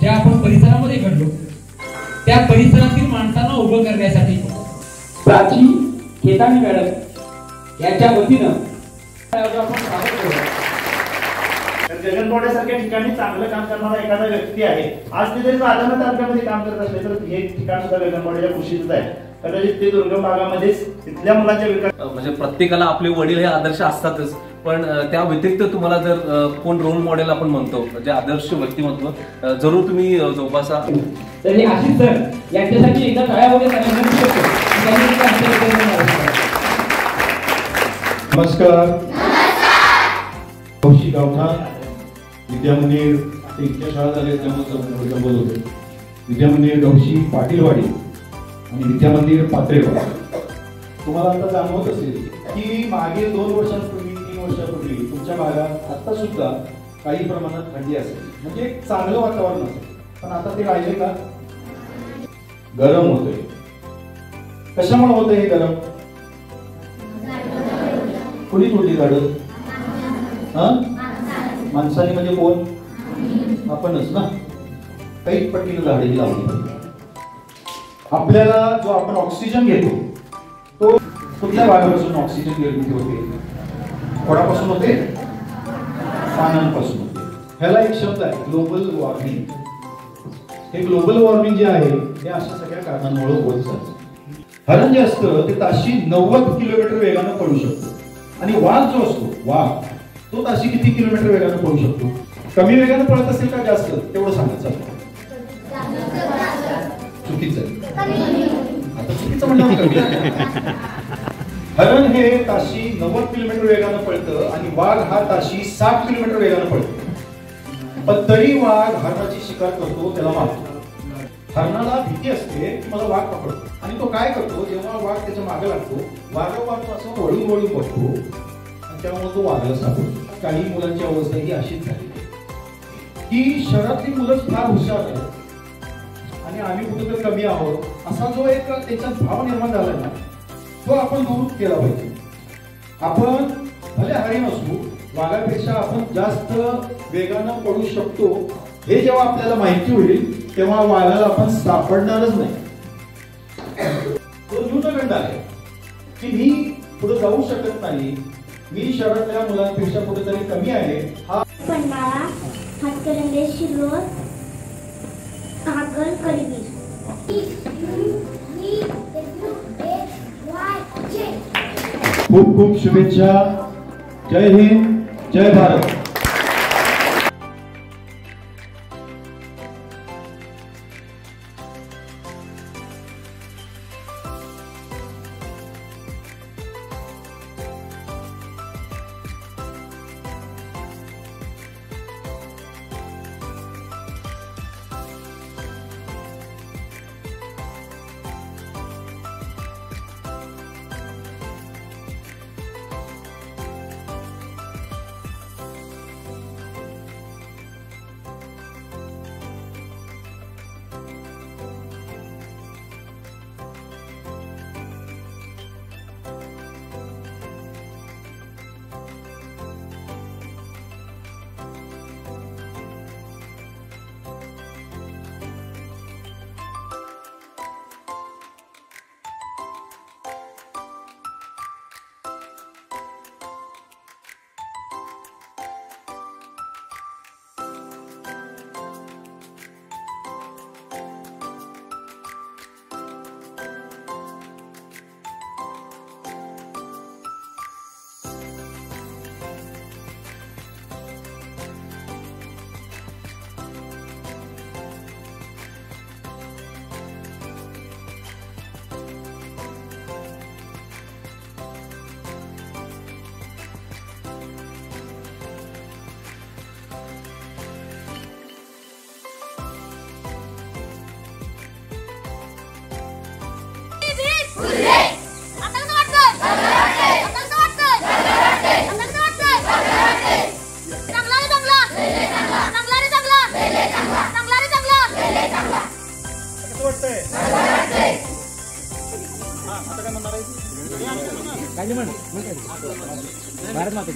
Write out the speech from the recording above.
ज्या आपण परिसरामध्ये घडलो त्या परिसरातील माणसांना उभं करण्यासाठी प्राची खेतानी मॅडम यांच्या वतीनं आपण स्वागत करू। गगनबावड्यासारख्या ठिकाणी चांगलं काम करणारा एखादा व्यक्ती आहे, आज ते जरी साधारण तालुक्यामध्ये काम करत असले तर हे ठिकाण सुद्धा गगनबावड्याच्या कुशीतच आहे। कदाचित ते दुर्गम भागामध्येच तिथल्या मुलांच्या विकास म्हणजे प्रत्येकाला आपले वडील हे आदर्श असतातच, पण त्या व्यतिरिक्त तुम्हाला जर कोण रोल मॉडेल आपण म्हणतो म्हणजे आदर्श व्यक्तिमत्व जरूर तुम्ही जोपासा। तर हे आशिष सर यांच्यासाठी एकदा टाळ्या वगैरे नमस्कार। कौशिक गावठाण विद्यामंदिर इतक्या शाळा झाल्या त्यामुळे बोलतो। विद्यामंदिर गौशी पाटीलवाडी आणि विद्यामंदिर पात्रेवाडी। तुम्हाला आता जाणवत असेल की मागे 2 वर्षांपूर्वी 3 वर्षांपूर्वी तुमच्या भागात आता सुद्धा काही प्रमाणात थंडी असेल, म्हणजे चांगलं वातावरण असेल, पण आता ते राहिले का? गरम होतंय। कशामुळे होतंय हे गरम? कोणी तोडली झाडं? माणसाने म्हणजे कोण? आपणच ना। काही पट्टीनं झाडे लावली पाहिजे। आपल्याला जो आपण ऑक्सिजन घेतो तो कुठल्या भागापासून ऑक्सिजन निर्मिती होते? खोडापासून होते, पानांपासून होते। ह्याला एक शब्द आहे ग्लोबल वॉर्मिंग। हे ग्लोबल वॉर्मिंग जे आहे हे अशा सगळ्या कारणांमुळे होत जातं। हरण जे असतं ते ताशी 90 किलोमीटर वेगानं पळू शकतो आणि वाघ जो असतो वाघ तो ताशी किती किलोमीटर वेगानं पळू शकतो? कमी वेगानं पळत असेल का जास्त? तेवढं सांगायचं। चुकीचं आता चुकीचं म्हणलं। हरण हे ताशी 90 किलोमीटर वेगानं पळतं आणि वाघ हा ताशी 60 किलोमीटर वेगानं पळतो, पण तरी वाघ हरणाची शिकार करतो, त्याला मारतो। हरणाला भीती असते की मला वाघ पकडतो आणि तो काय करतो, जेव्हा वाघ त्याच्या मागे लागतो वाघ असं वळून वळून बघतो आणि त्यामुळे तो वाघाला सापडतो। काही मुलांची अवस्था ही अशीच झाली की शहरातली मुलंच फार हुशार आहेत आणि आम्ही कुठेतरी कमी आहोत, असा जो एक त्याच्यात भाव निर्माण झाला ना तो आपण दूर केला पाहिजे। आपण भले हरिण असू, वाघापेक्षा आपण जास्त वेगानं पळू शकतो हे जेव्हा आपल्याला माहिती होईल तेव्हा वाघाला आपण सापडणारच नाही। तो न्यूनगंड आहे की मी पुढे जाऊ शकत नाही, मी शहरातल्या मुलांपेक्षा कुठेतरी कमी आहे। हा पन्हाळा, हातकरंडे, शिरोळ, कागल, करवीर। खूप खूप शुभेच्छा। जय हिंद, जय भारत। भारत माता